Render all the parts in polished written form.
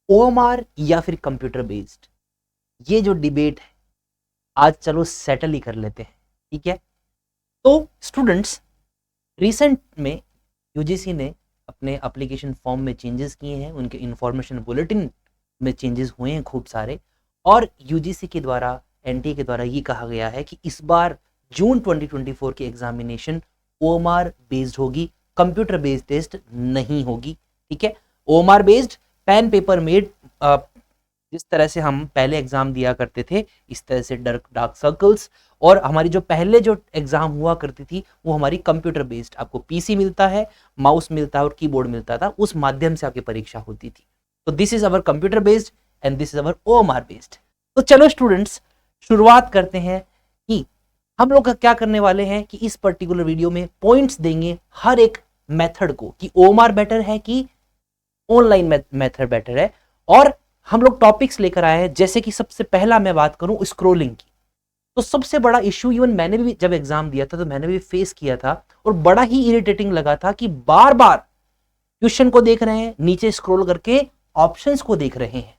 OMR या फिर computer based, ये जो डिबेट है आज चलो सेटल ही कर लेते हैं, ठीक है। तो स्टूडेंट्स, रिसेंट में यूजीसी ने अपने एप्लीकेशन फॉर्म में चेंजेस किए हैं, उनके इंफॉर्मेशन बुलेटिन में चेंजेस हुए हैं खूब सारे, और यूजीसी के द्वारा, एनटीए के द्वारा ये कहा गया है कि इस बार जून 2024 की एग्जामिनेशन ओएमआर बेस्ड होगी, कंप्यूटर बेस्ड टेस्ट नहीं होगी, ठीक है। OMR based, pen paper mode, जिस तरह से हम पहले एग्जाम दिया करते थे इस तरह से डार्क सर्कल्स, और हमारी जो पहले जो एग्जाम हुआ करती थी वो हमारी कंप्यूटर बेस्ड, आपको पीसी मिलता है, माउस मिलता है और कीबोर्ड मिलता था, उस माध्यम से आपकी परीक्षा होती थी। तो this is our computer based and this is our OMR based. तो चलो स्टूडेंट्स, शुरुआत करते हैं कि हम लोग क्या करने वाले हैं कि इस पर्टिकुलर वीडियो में पॉइंट्स देंगे हर एक मेथड को कि ओएमआर बेटर है कि ऑनलाइन मेथड बेटर है, और हम लोग टॉपिक्स लेकर आए हैं। जैसे कि सबसे पहला मैं बात करूं स्क्रोलिंग की, तो सबसे बड़ा इश्यू इवन मैंने भी जब एग्जाम दिया था तो मैंने भी फेस किया था, और बड़ा ही इरिटेटिंग लगा था कि बार बार क्वेश्चन को देख रहे हैं, नीचे स्क्रॉल करके ऑप्शंस को देख रहे हैं,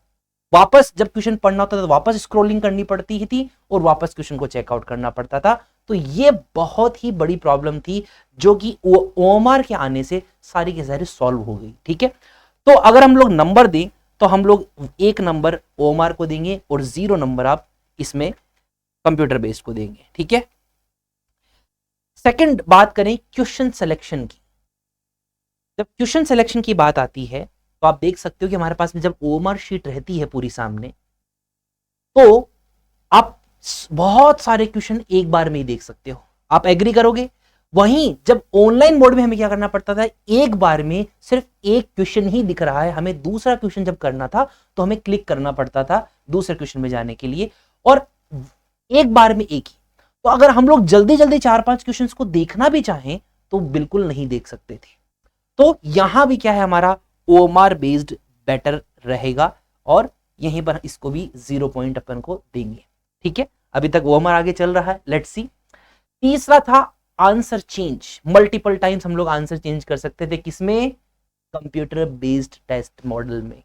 वापस जब क्वेश्चन पढ़ना होता था तो वापस स्क्रॉलिंग करनी पड़ती थी और वापस क्वेश्चन को चेकआउट करना पड़ता था। तो ये बहुत ही बड़ी प्रॉब्लम थी जो कि ओएमआर के आने से सारी की सारी सॉल्व हो गई, ठीक है। तो अगर हम लोग नंबर दें तो हम लोग 1 नंबर ओएमआर को देंगे और 0 नंबर आप इसमें कंप्यूटर बेस्ड को देंगे, ठीक है। सेकंड बात करें क्वेश्चन सिलेक्शन की। जब क्वेश्चन सिलेक्शन की बात आती है तो आप देख सकते हो कि हमारे पास में जब ओएमआर शीट रहती है पूरी सामने, तो आप बहुत सारे क्वेश्चन एक बार में ही देख सकते हो, आप एग्री करोगे। वहीं जब ऑनलाइन मोड में हमें क्या करना पड़ता था, एक बार में सिर्फ एक क्वेश्चन ही दिख रहा है, हमें दूसरा क्वेश्चन जब करना था तो हमें क्लिक करना पड़ता था दूसरे क्वेश्चन में जाने के लिए, और एक बार में एक ही। तो अगर हम लोग जल्दी जल्दी 4-5 क्वेश्चन को देखना भी चाहें तो बिल्कुल नहीं देख सकते थे। तो यहां भी क्या है, हमारा ओएमआर बेस्ड बेटर रहेगा, और यहीं पर इसको भी 0 पॉइंट अपन को देंगे, ठीक है। अभी तक ओएमआर आगे चल रहा है, लेट्स सी। तीसरा था आंसर चेंज, मल्टीपल टाइम्स हम लोग आंसर चेंज कर सकते थे, किसमें, कंप्यूटर बेस्ड टेस्ट मॉडल में।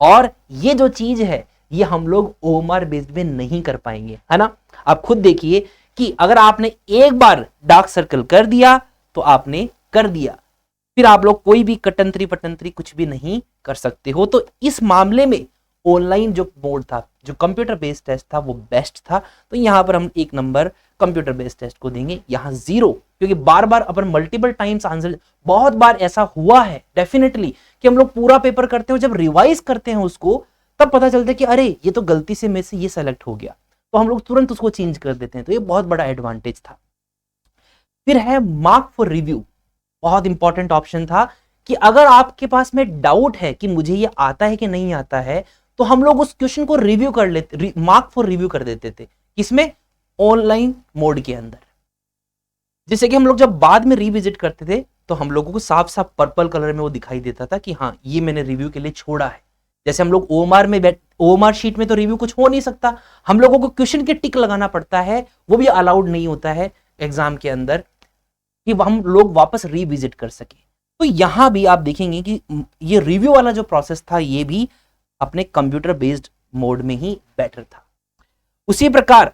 और ये जो चीज है ये हम लोग ओएमआर बेस्ड में नहीं कर पाएंगे, है ना। आप खुद देखिए कि अगर आपने एक बार डार्क सर्कल कर दिया तो आपने कर दिया, फिर आप लोग कोई भी कटंतरी पटंतरी कुछ भी नहीं कर सकते हो। तो इस मामले में ऑनलाइन जो मोड था, जो कंप्यूटर बेस्ड टेस्ट था, वो बेस्ट था। तो यहां पर हम 1 नंबर कंप्यूटर बेस्ड टेस्ट को देंगे, यहां 0, क्योंकि बार बार अपन मल्टीपल टाइम्स आंसर, बहुत बार ऐसा हुआ है डेफिनेटली कि हम लोग पूरा पेपर करते हो, जब रिवाइज करते हैं उसको तब पता चलता है कि अरे ये तो गलती से में से ये सेलेक्ट हो गया, तो हम लोग तुरंत उसको चेंज कर देते हैं। तो ये बहुत बड़ा एडवांटेज था। फिर है मार्क फॉर रिव्यू, बहुत इंपॉर्टेंट ऑप्शन था कि अगर आपके पास में डाउट है कि मुझे ये आता है कि नहीं आता है, तो हम लोग उस क्वेश्चन को रिव्यू कर लेते, मार्क फॉर रिव्यू कर देते थे, किसमें, ऑनलाइन मोड के अंदर। जिससे कि हम लोग जब बाद में रिविजिट करते थे तो हम लोगों को साफ साफ पर्पल कलर में वो दिखाई देता था कि हाँ ये मैंने रिव्यू के लिए छोड़ा है। जैसे हम लोग ओएमआर शीट में तो रिव्यू कुछ हो नहीं सकता, हम लोगों को क्वेश्चन के टिक लगाना पड़ता है, वो भी अलाउड नहीं होता है एग्जाम के अंदर कि हम लोग वापस रिविजिट कर सके। तो यहां भी आप देखेंगे कि ये रिव्यू वाला जो प्रोसेस था ये भी अपने कंप्यूटर बेस्ड मोड में ही बेटर था। उसी प्रकार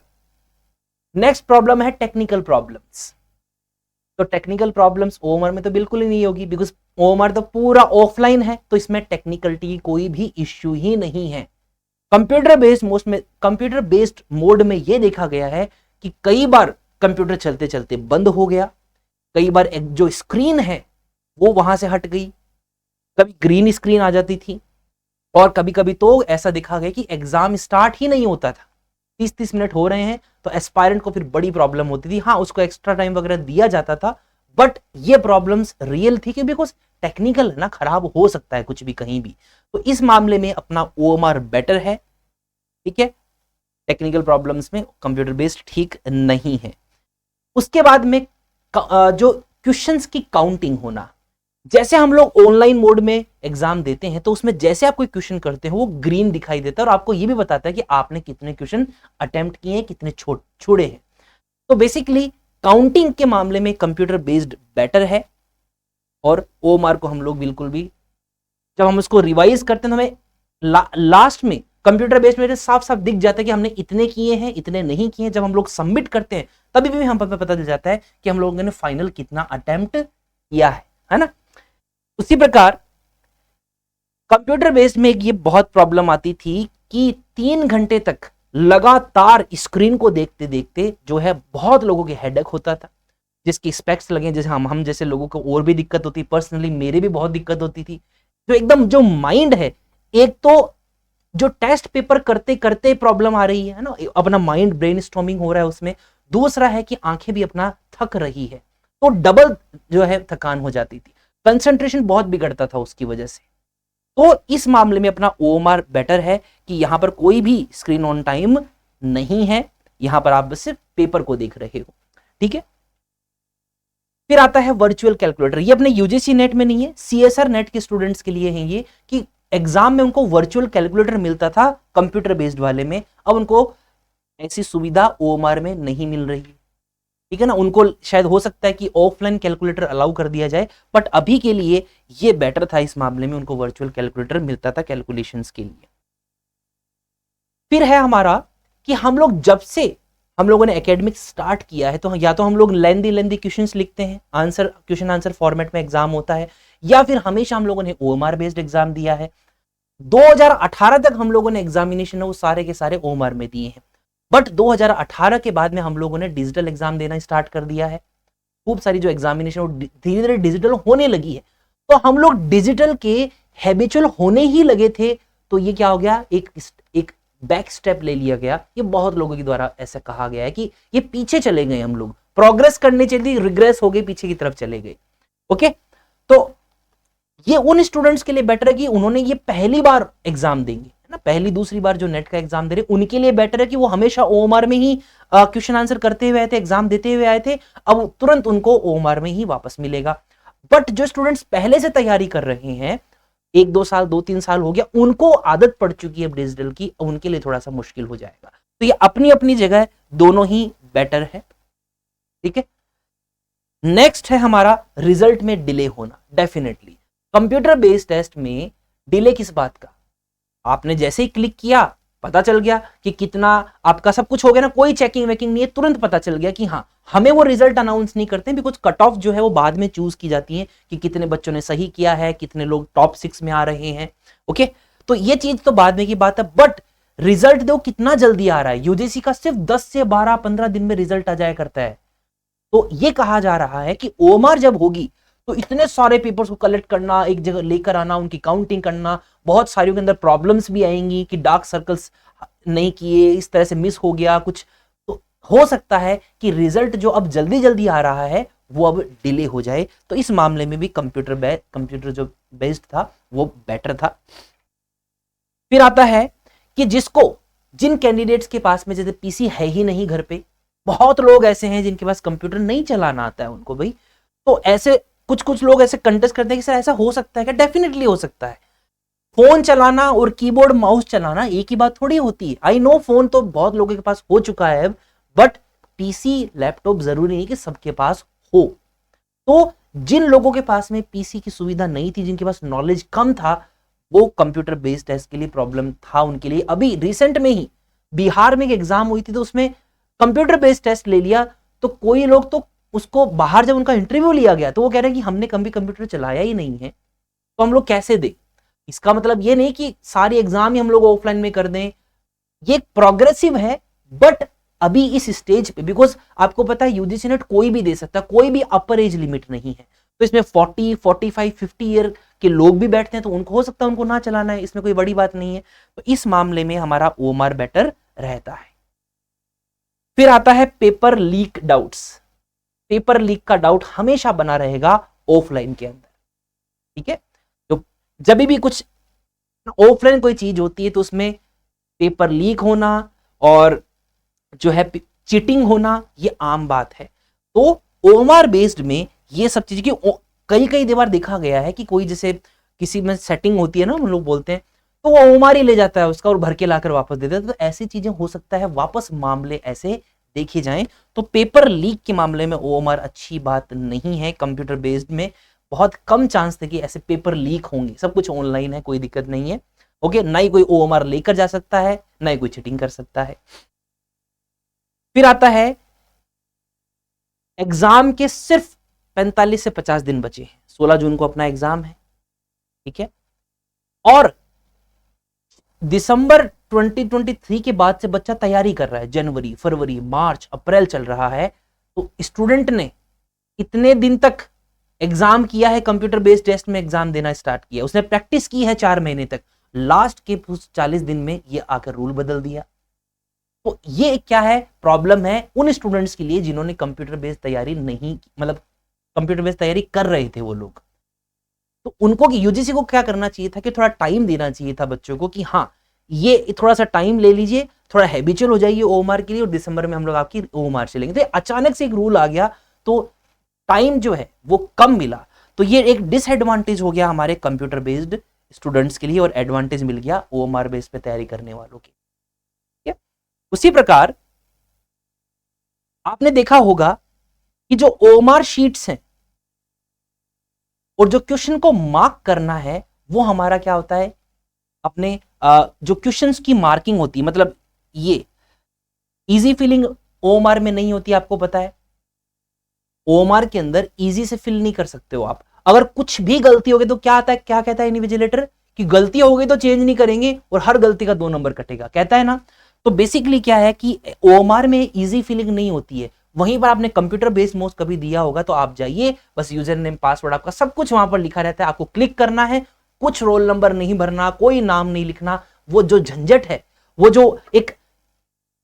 नेक्स्ट प्रॉब्लम है टेक्निकल प्रॉब्लम्स। तो टेक्निकल प्रॉब्लम्स ओएमआर में तो बिल्कुल ही नहीं होगी, बिकॉज ओएमआर तो पूरा ऑफलाइन है, तो इसमें टेक्निकलिटी की कोई भी इश्यू ही नहीं है। कंप्यूटर बेस्ड मोड में यह देखा गया है कि कई बार कंप्यूटर चलते चलते बंद हो गया, कई बार एक जो स्क्रीन है वो वहां से हट गई, कभी ग्रीन स्क्रीन आ जाती थी, और कभी कभी तो ऐसा देखा गया कि एग्जाम स्टार्ट ही नहीं होता था, 30-30 मिनट हो रहे हैं, तो एस्पायरेंट को फिर बड़ी प्रॉब्लम होती थी। हाँ, उसको एक्स्ट्रा टाइम वगैरह दिया जाता था, बट ये प्रॉब्लम्स रियल थी, क्योंकि बिकॉज टेक्निकल है ना, खराब हो सकता है कुछ भी कहीं भी। तो इस मामले में अपना ओएमआर बेटर है, ठीक है। टेक्निकल प्रॉब्लम्स में कंप्यूटर बेस्ड ठीक नहीं है। उसके बाद में जो क्वेश्चंस की काउंटिंग होना, जैसे हम लोग ऑनलाइन मोड में एग्जाम देते हैं तो उसमें जैसे आप कोई क्वेश्चन करते हैं वो ग्रीन दिखाई देता है और आपको ये भी बताता है कि आपने कितने क्वेश्चन अटेम्प्ट किए हैं, कितने छोड़े हैं। तो बेसिकली काउंटिंग के मामले में कंप्यूटर बेस्ड बेटर है, और ओएमआर को हम लोग बिल्कुल भी, जब हम उसको रिवाइज करते हैं तो हमें लास्ट में कंप्यूटर बेस्ड में साफ साफ दिख जाता है कि हमने इतने किए हैं, इतने नहीं किए हैं। जब हम लोग सबमिट करते हैं तभी भी हम पता चल जाता है कि हम लोगों ने फाइनल कितना अटेम्प्ट किया है ना। उसी प्रकार कंप्यूटर बेस्ड में ये बहुत प्रॉब्लम आती थी कि 3 घंटे तक लगातार स्क्रीन को देखते देखते जो है बहुत लोगों के हेडेक होता था, जिसकी स्पेक्स लगे, जैसे हम जैसे लोगों को और भी दिक्कत होती। पर्सनली मेरे भी बहुत दिक्कत होती थी। जो एकदम जो माइंड है, एक तो जो टेस्ट पेपर करते करते प्रॉब्लम आ रही है ना, अपना माइंड ब्रेनस्टॉर्मिंग हो रहा है उसमें, दूसरा है कि आंखें भी अपना थक रही है, तो डबल जो है थकान हो जाती थी, कंसंट्रेशन बहुत बिगड़ता था उसकी वजह से। तो इस मामले में अपना OMR बेटर है कि यहां पर कोई भी स्क्रीन ऑन टाइम नहीं है, यहां पर आप सिर्फ पेपर को देख रहे हो, ठीक है। फिर आता है वर्चुअल कैलकुलेटर। ये अपने यूजीसी नेट में नहीं है, CSR नेट के स्टूडेंट्स के लिए है ये, कि एग्जाम में उनको वर्चुअल कैलकुलेटर मिलता था कंप्यूटर बेस्ड वाले में, अब उनको ऐसी सुविधा OMR में नहीं मिल रही, ठीक है ना। उनको शायद हो सकता है कि ऑफलाइन कैलकुलेटर अलाउ कर दिया जाए, बट अभी के लिए ये बेटर था, इस मामले में उनको वर्चुअल कैलकुलेटर मिलता था कैलकुलेशंस के लिए। फिर है हमारा कि हम लोग जब से हम लोगों ने एकेडमिक स्टार्ट किया है, तो या तो हम लोग लेंदी क्वेश्चंस लिखते हैं, क्वेश्चन आंसर फॉर्मेट में एग्जाम होता है, या फिर हमेशा हम लोगों ने OMR बेस्ड एग्जाम दिया है। 2018 तक हम लोगों ने एग्जामिनेशन वो सारे के सारे OMR में दिए हैं, बट 2018 के बाद में हम लोगों ने डिजिटल एग्जाम देना स्टार्ट कर दिया है। खूब सारी जो एग्जामिनेशन धीरे धीरे डिजिटल होने लगी है, तो हम लोग डिजिटल के हैबिचुअल होने ही लगे थे, तो ये क्या हो गया, एक बैक स्टेप ले लिया गया। ये बहुत लोगों के द्वारा ऐसा कहा गया है कि ये पीछे चले गए, हम लोग प्रोग्रेस करने चले, रिग्रेस हो गए, पीछे की तरफ चले गए। ओके, तो ये उन स्टूडेंट्स के लिए बेटर है कि उन्होंने ये पहली बार एग्जाम देंगे ना, पहली दूसरी बार जो नेट का एग्जाम दे रहे, उनके लिए बेटर है कि वो हमेशा OMR में ही क्वेश्चन आंसर करते हुए आए थे, एग्जाम देते हुए आए थे, अब तुरंत उनको OMR में ही वापस मिलेगा। बट जो स्टूडेंट्स पहले से तैयारी कर रहे हैं, 1-2 साल 2-3 साल हो गया, उनको आदत पड़ चुकी है डिजिटल की, उनके लिए थोड़ा सा मुश्किल हो जाएगा। तो ये अपनी अपनी जगह दोनों ही बेटर है, ठीक है। नेक्स्ट है हमारा रिजल्ट में डिले होना। डेफिनेटली कंप्यूटर बेस्ड टेस्ट में डिले किस बात का, आपने जैसे ही क्लिक किया पता चल गया कि कितना आपका सब कुछ हो गया ना, कोई चेकिंग वेकिंग नहीं है, तुरंत पता चल गया कि हाँ, हमें वो रिजल्ट अनाउंस नहीं करते, बिकॉज कट ऑफ जो है वो बाद में चूज की जाती है कि कितने बच्चों ने सही किया है, कितने लोग टॉप 6 में आ रहे हैं। ओके, तो ये चीज तो बाद में की बात है, बट रिजल्ट दो कितना जल्दी आ रहा है, यूजीसी का सिर्फ 10 से 12-15 दिन में रिजल्ट आ जाया करता है। तो ये कहा जा रहा है कि OMR जब होगी तो इतने सारे पेपर्स को कलेक्ट करना, एक जगह लेकर आना, उनकी काउंटिंग करना, बहुत सारियों के अंदर प्रॉब्लम्स भी आएंगी कि डार्क सर्कल्स नहीं किए, इस तरह से मिस हो गया कुछ, तो हो सकता है कि रिजल्ट जो अब जल्दी जल्दी आ रहा है वो अब डिले हो जाए। तो इस मामले में भी कंप्यूटर जो बेस्ड था वो बेटर था। फिर आता है कि जिन कैंडिडेट्स के पास में जैसे PC है ही नहीं घर पे, बहुत लोग ऐसे हैं जिनके पास कंप्यूटर नहीं चलाना आता है उनको भाई, तो ऐसे कुछ लोग ऐसे कंटेस्ट करते हैं कि सर ऐसा हो सकता है क्या? डेफिनेटली हो सकता है। फोन चलाना और कीबोर्ड माउस चलाना एक ही बात थोड़ी होती है। आई नो फोन तो बहुत लोगों के पास हो चुका है, बट PC लैपटॉप जरूरी नहीं कि सबके पास हो। तो जिन लोगों के पास में PC की सुविधा नहीं थी, जिनके पास नॉलेज कम था, वो कंप्यूटर बेस्ड टेस्ट के लिए प्रॉब्लम था उनके लिए। अभी रिसेंट में ही बिहार में एक एग्जाम हुई थी, तो उसमें कंप्यूटर बेस्ड टेस्ट ले लिया, तो कोई लोग तो उसको बाहर जब उनका इंटरव्यू लिया गया तो वो कह रहे हैं कि हमने कभी कंप्यूटर चलाया ही नहीं है, तो हम लोग कैसे दें। इसका मतलब ये नहीं कि सारी एग्जाम ही हम लोग ऑफलाइन में कर दें, ये प्रोग्रेसिव है, बट अभी इस स्टेज पे, बिकॉज आपको पता है यूजीसी नेट कोई भी दे सकता है, कोई भी अपर एज लिमिट नहीं है, तो इसमें 40, 45, 50 ईयर के लोग भी बैठते हैं, तो उनको हो सकता है उनको ना चलाना है, इसमें कोई बड़ी बात नहीं है। तो इस मामले में हमारा OMR बेटर रहता है। फिर आता है paper leak doubts. Paper leak का डाउट हमेशा बना रहेगा ऑफलाइन के अंदर, ठीक है। तो जब भी कुछ ऑफलाइन कोई चीज होती है तो उसमें पेपर लीक होना और जो है चीटिंग होना, ये आम बात है। तो OMR बेस्ड में ये सब चीज की कई बार देखा गया है कि कोई जैसे किसी में सेटिंग होती है ना, हम लोग बोलते हैं, तो वो OMR ही ले जाता है उसका और भर के लाकर वापस दे देता है। तो ऐसी चीजें हो सकता है वापस मामले ऐसे देखे जाएं। तो पेपर लीक के मामले में OMR अच्छी बात नहीं है। कंप्यूटर बेस्ड में बहुत कम चांस थे कि ऐसे पेपर लीक होंगे, सब कुछ ऑनलाइन है, कोई दिक्कत नहीं है। ओके, ना ही कोई ओएमआर लेकर जा सकता है, ना ही कोई चीटिंग कर सकता है। फिर आता है एग्जाम के सिर्फ 45 से 50 दिन बचे हैं, 16 जून को अपना एग्जाम है, ठीक है, और दिसंबर 2023 के बाद से बच्चा तैयारी कर रहा है, जनवरी, फरवरी, मार्च, अप्रैल चल रहा है, तो स्टूडेंट ने इतने दिन तक एग्जाम किया है, कंप्यूटर बेस्ड टेस्ट में एग्जाम देना स्टार्ट किया, उसने प्रैक्टिस की है 4 महीने तक, लास्ट के 40 दिन में ये आकर रूल बदल दिया। तो ये क्या है, प्रॉब्लम है उन स्टूडेंट्स के लिए जिन्होंने कंप्यूटर बेस्ड तैयारी नहीं, मतलब कंप्यूटर बेस्ड तैयारी कर रहे थे वो लोग। तो उनको यूजीसी को क्या करना चाहिए था कि थोड़ा टाइम देना चाहिए था बच्चों को कि हाँ ये थोड़ा सा टाइम ले लीजिए, थोड़ा हैबिचुअल हो जाइए ओएमआर के लिए, और दिसंबर में हम लोग आपकी ओएमआर चलेंगे। तो अचानक से एक रूल आ गया, तो टाइम जो है वो कम मिला, तो ये एक डिसएडवांटेज हो गया हमारे कंप्यूटर बेस्ड स्टूडेंट्स के लिए, और एडवांटेज मिल गया ओएमआर बेस्ड पे तैयारी करने वालों की। उसी प्रकार आपने देखा होगा कि जो ओएमआर शीट्स हैं और जो क्वेश्चन को मार्क करना है वो हमारा क्या होता है, अपने जो क्वेश्चंस की मार्किंग होती है, मतलब ये इजी फिलिंग ओएमआर में नहीं होती, आपको पता है ओएमआर के अंदर इजी से फिल नहीं कर सकते हो आप। अगर कुछ भी गलती हो गई तो क्या आता है, क्या कहता है इन्विजिलेटर कि गलती हो गई तो चेंज नहीं करेंगे और हर गलती का 2 नंबर कटेगा, कहता है ना। तो बेसिकली क्या है कि ओएमआर में इजी फिलिंग नहीं होती है। वहीं पर आपने कंप्यूटर बेस्ड मोड कभी दिया होगा तो आप जाइए, बस यूजर नेम पासवर्ड आपका सब कुछ वहां पर लिखा रहता है, आपको क्लिक करना है, कुछ रोल नंबर नहीं भरना, कोई नाम नहीं लिखना। वो जो झंझट है, वो जो एक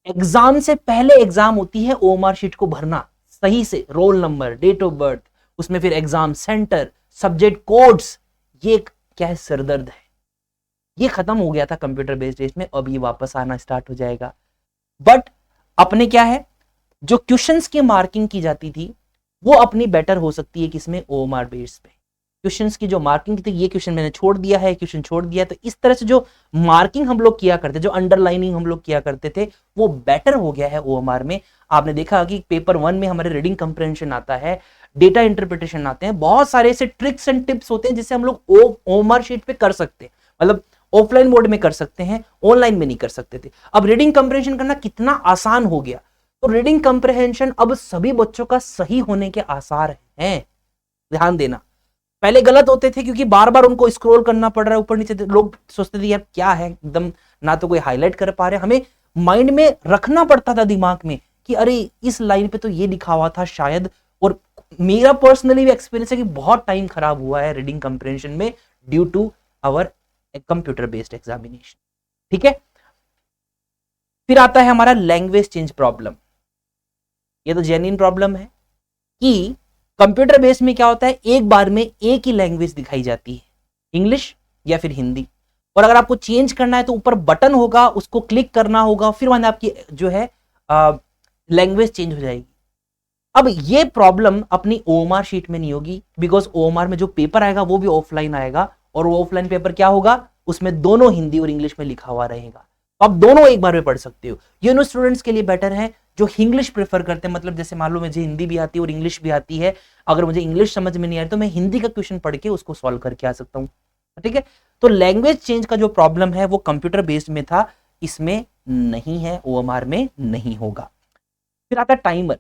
एग्जाम से पहले एग्जाम होती है ओएमआर शीट को भरना सही से, roll number, date of birth, उसमें फिर एग्जाम सेंटर, सब्जेक्ट कोड्स, ये क्या है, सरदर्द है। ये खत्म हो गया था कंप्यूटर बेस्ड टेस्ट में, अब ये वापस आना स्टार्ट हो जाएगा। बट अपने क्या है, जो क्वेश्चंस की मार्किंग की जाती थी वो अपनी बेटर हो सकती है किसमें, ओएमआर बेस पे। क्वेश्चंस की जो मार्किंग थी, ये क्वेश्चन मैंने छोड़ दिया है, क्वेश्चन छोड़ दिया, तो इस तरह से जो मार्किंग हम लोग किया करते, जो अंडरलाइनिंग हम लोग किया करते थे, वो बेटर हो गया है ओएमआर में। आपने देखा कि पेपर 1 में हमारे रीडिंग कंप्रेहेंशन आता है, डेटा इंटरप्रिटेशन आते हैं, बहुत सारे ऐसे ट्रिक्स एंड टिप्स होते हैं जिससे हम लोग ओएमआर शीट पे कर सकते हैं, मतलब ऑफलाइन मोड में कर सकते हैं, ऑनलाइन में नहीं कर सकते थे। अब रीडिंग कंप्रेहेंशन करना कितना आसान हो गया, तो रीडिंग कंप्रेहेंशन अब सभी बच्चों का सही होने के आसार हैं, ध्यान देना। पहले गलत होते थे क्योंकि बार बार उनको स्क्रॉल करना पड़ रहा है ऊपर नीचे, लोग सोचते थे यार क्या है, एकदम ना तो कोई हाईलाइट कर पा रहे, हमें माइंड में रखना पड़ता था दिमाग में कि अरे इस लाइन पे तो ये लिखा हुआ था शायद। और मेरा पर्सनली भी एक्सपीरियंस है कि बहुत टाइम खराब हुआ है रीडिंग कंप्रेहेंशन में due to our computer based examination, ठीक है। फिर आता है हमारा लैंग्वेज चेंज प्रॉब्लम। ये तो जेन्युइन प्रॉब्लम है कि कंप्यूटर बेस में क्या होता है, एक बार में एक ही लैंग्वेज दिखाई जाती है, इंग्लिश या फिर हिंदी, और अगर आपको चेंज करना है तो ऊपर बटन होगा, उसको क्लिक करना होगा, फिर वहां आपकी जो है लैंग्वेज चेंज हो जाएगी। अब ये प्रॉब्लम अपनी ओएमआर शीट में नहीं होगी, बिकॉज ओएमआर में जो पेपर आएगा वो भी ऑफलाइन आएगा, और वो ऑफलाइन पेपर क्या होगा, उसमें दोनों हिंदी और इंग्लिश में लिखा हुआ रहेगा, आप दोनों एक बार में पढ़ सकते हो। ये उन स्टूडेंट्स के लिए बेटर है जो इंग्लिश प्रेफर करते हैं, मतलब जैसे मान लो मुझे हिंदी भी आती है और इंग्लिश भी आती है, अगर मुझे इंग्लिश समझ में नहीं आ रही तो मैं हिंदी का क्वेश्चन पढ़ के उसको सॉल्व करके आ सकता हूं, ठीक है। तो लैंग्वेज चेंज का जो प्रॉब्लम है वो कंप्यूटर बेस्ड में था, इसमें नहीं है, ओएमआर में नहीं होगा। फिर आता टाइमर,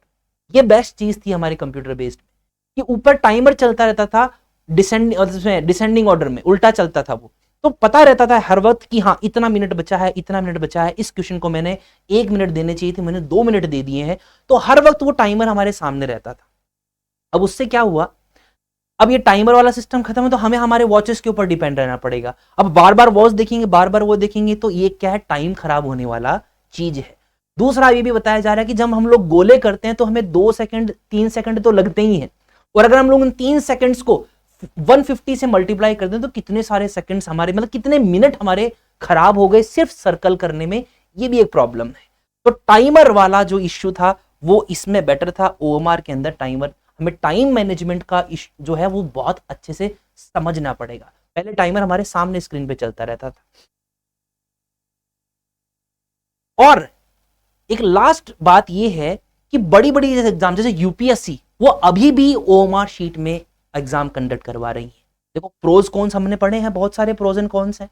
ये बेस्ट चीज थी हमारे कंप्यूटर बेस्ड में कि ऊपर टाइमर चलता रहता था, डिसेंडिंग ऑर्डर में उल्टा चलता था वो, तो पता रहता था हर वक्त कि हाँ इतना मिनट बचा है, इतना मिनट बचा है, इस क्वेश्चन को मैंने 1 मिनट देने चाहिए थे, मैंने 2 मिनट दे दिए हैं, तो हर वक्त वो टाइमर हमारे सामने रहता था। अब उससे क्या हुआ, अब ये टाइमर वाला सिस्टम खत्म है तो हमें हमारे वॉचेस के ऊपर डिपेंड रहना पड़ेगा। अब बार बार वॉच देखेंगे, बार बार वो देखेंगे, तो ये क्या है, टाइम खराब होने वाला चीज है। दूसरा ये भी बताया जा रहा है कि जब हम लोग गोले करते हैं तो हमें 2 सेकंड 3 सेकंड तो लगते ही हैं, और अगर हम लोग उन 3 सेकंड्स को 150 से मल्टीप्लाई कर दें तो कितने सारे सेकंड्स हमारे, मतलब कितने मिनट हमारे खराब हो गए सिर्फ सर्कल करने में, ये भी एक प्रॉब्लम है। तो टाइमर वाला जो इश्यू था वो इसमें बेटर था, ओएमआर के अंदर टाइमर, हमें टाइम मैनेजमेंट का जो है वो बहुत अच्छे से समझना पड़ेगा। पहले टाइमर हमारे सामने स्क्रीन पे चलता रहता था। और एक लास्ट बात ये है कि बड़ी बड़ी एग्जाम जैसे यूपीएससी, वो अभी भी ओएमआर शीट में एग्जाम कंडक्ट करवा रही है। देखो प्रोज कॉन्स हमने पढ़े हैं, बहुत सारे प्रोज एंड कॉन्स हैं,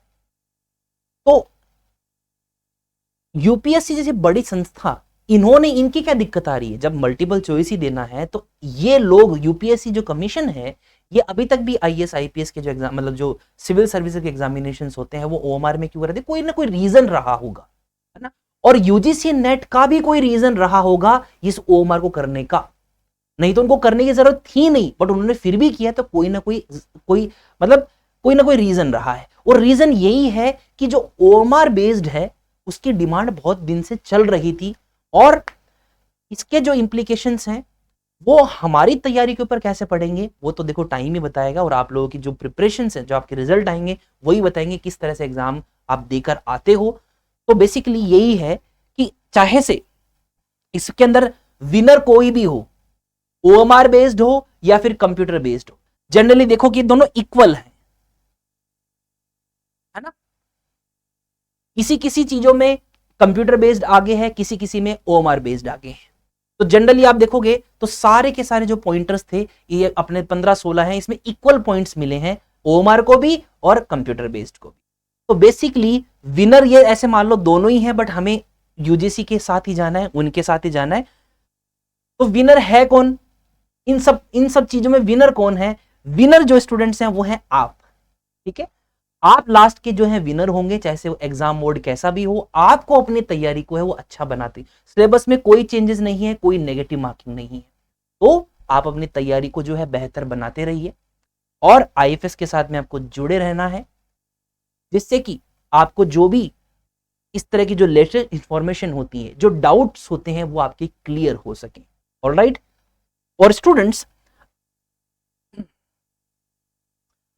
यूपीएससी जैसी बड़ी संस्था, इन्होंने, इनकी क्या दिक्कत आ रही है? जब मल्टीपल चॉइस ही देना है तो ये लोग, यूपीएससी जो कमीशन है, ये अभी तक भी आईएएस आईपीएस के जो एग्जाम, मतलब जो सिविल सर्विसेज के एग्जामिनेशंस होते हैं, वो ओएमआर में क्यों रहते? कोई ना कोई रीजन रहा होगा, है ना? और यूजीसी नेट का भी कोई रीजन रहा होगा इस ओएमआर को करने का, नहीं तो उनको करने की जरूरत थी नहीं, बट उन्होंने फिर भी किया, तो कोई ना कोई मतलब कोई ना कोई रीजन रहा है। और रीजन यही है कि जो ओएमआर बेस्ड है उसकी डिमांड बहुत दिन से चल रही थी, और इसके जो इंप्लीकेशंस हैं वो हमारी तैयारी के ऊपर कैसे पड़ेंगे वो तो देखो टाइम ही बताएगा, और आप लोगों की जो प्रिपरेशन है, जो आपके रिजल्ट आएंगे वही बताएंगे किस तरह से एग्जाम आप देकर आते हो। तो बेसिकली यही है कि चाहे से इसके अंदर विनर कोई भी हो, ओएमआर बेस्ड हो या फिर कंप्यूटर बेस्ड हो, जनरली देखो कि दोनों इक्वल है ना? किसी किसी चीजों में कंप्यूटर बेस्ड आगे है, किसी किसी में ओएमआर बेस्ड आगे है। तो जनरली आप देखोगे तो सारे के सारे जो पॉइंटर्स थे ये अपने 15-16 हैं, इसमें इक्वल पॉइंट्स मिले हैं ओएमआर को भी और कंप्यूटर बेस्ड को भी। तो बेसिकली विनर ये ऐसे मान लो दोनों ही है, बट हमें यूजीसी के साथ ही जाना है, उनके साथ ही जाना है। तो विनर है कौन? इन सब चीजों में विनर कौन है? विनर जो स्टूडेंट्स हैं वो है आप, ठीक है? आप लास्ट के जो है विनर होंगे, चाहे से एग्जाम मोड कैसा भी हो, आपको अपनी तैयारी को है वो अच्छा बनाते। सिलेबस में कोई चेंजेस नहीं है, कोई नेगेटिव मार्किंग नहीं है, तो आप अपनी तैयारी को जो है बेहतर बनाते रहिए, और आईएफएस के साथ में आपको जुड़े रहना है, जिससे कि आपको जो भी इस तरह की जो लेटेस्ट इंफॉर्मेशन होती है, जो डाउट्स होते हैं, वो आपके क्लियर हो सके। ऑलराइट, और स्टूडेंट्स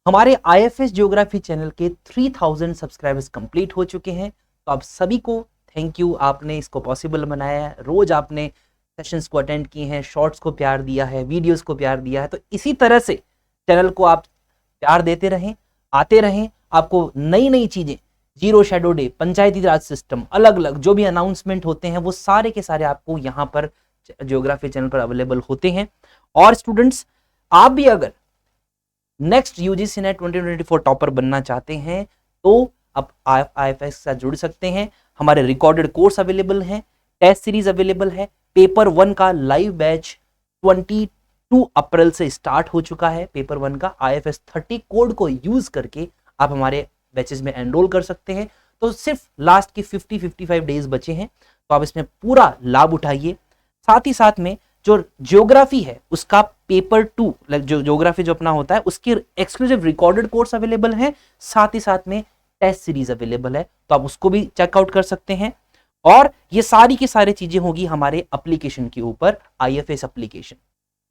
हमारे आईएफएस ज्योग्राफी चैनल के 3000 सब्सक्राइबर्स कंप्लीट हो चुके हैं, तो आप सभी को थैंक यू, आपने इसको पॉसिबल बनाया है, रोज आपने सेशंस को अटेंड किए हैं, शॉर्ट्स को प्यार दिया है, वीडियोस को प्यार दिया है, तो इसी तरह से चैनल को आप प्यार देते रहें, आते रहें। आपको नई नई चीजें, जीरो शेडो डे, पंचायती राज सिस्टम, अलग अलग जो भी अनाउंसमेंट होते हैं वो सारे के सारे आपको यहाँ पर ज्योग्राफी चैनल पर अवेलेबल होते हैं। और स्टूडेंट्स आप भी अगर नेक्स्ट यूजीसी नेट 2024 टॉपर बनना चाहते हैं तो आप आईएफएस से जुड़ सकते हैं। हमारे रिकॉर्डेड कोर्स अवेलेबल हैं, टेस्ट सीरीज अवेलेबल है, पेपर 1 का लाइव बैच 22 अप्रैल से स्टार्ट हो चुका है। पेपर 1 का IFS 30 कोड को यूज करके आप हमारे बैचेस में एनरोल कर सकते हैं। तो सिर्फ लास्ट की 50-55 डेज बचे हैं, तो आप इसमें पूरा लाभ उठाइए। साथ ही साथ में जो ज्योग्राफी है उसका पेपर 2, जो ज्योग्राफी जो अपना होता है उसकी एक्सक्लूसिव रिकॉर्डेड कोर्स अवेलेबल है, साथ ही साथ में टेस्ट सीरीज अवेलेबल है, तो आप उसको भी चेकआउट कर सकते हैं। और ये सारी की सारी चीजें होगी हमारे एप्लीकेशन के ऊपर, IFS एप्लीकेशन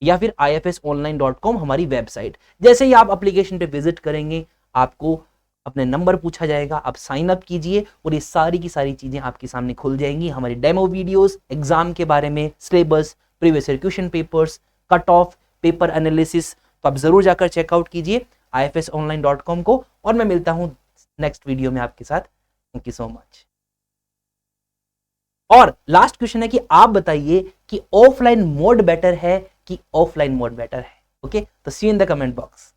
या फिर ifsonline.com हमारी वेबसाइट। जैसे ही आप एप्लीकेशन पे विजिट करेंगे आपको अपने नंबर पूछा जाएगा, आप साइन अप कीजिए और ये सारी की सारी चीजें आपके सामने खुल जाएंगी। हमारी डेमो वीडियोस, एग्जाम के बारे में, syllabus, previous year question papers, cut off, paper analysis, तो आप जरूर जाकर चेकआउट कीजिए ifsonline.com को। और मैं मिलता हूं नेक्स्ट वीडियो में आपके साथ। Thank you so much. और लास्ट क्वेश्चन है कि आप बताइए कि ऑफलाइन मोड बेटर है कि ऑफलाइन मोड बेटर है? ओके, तो सी इन द कमेंट बॉक्स।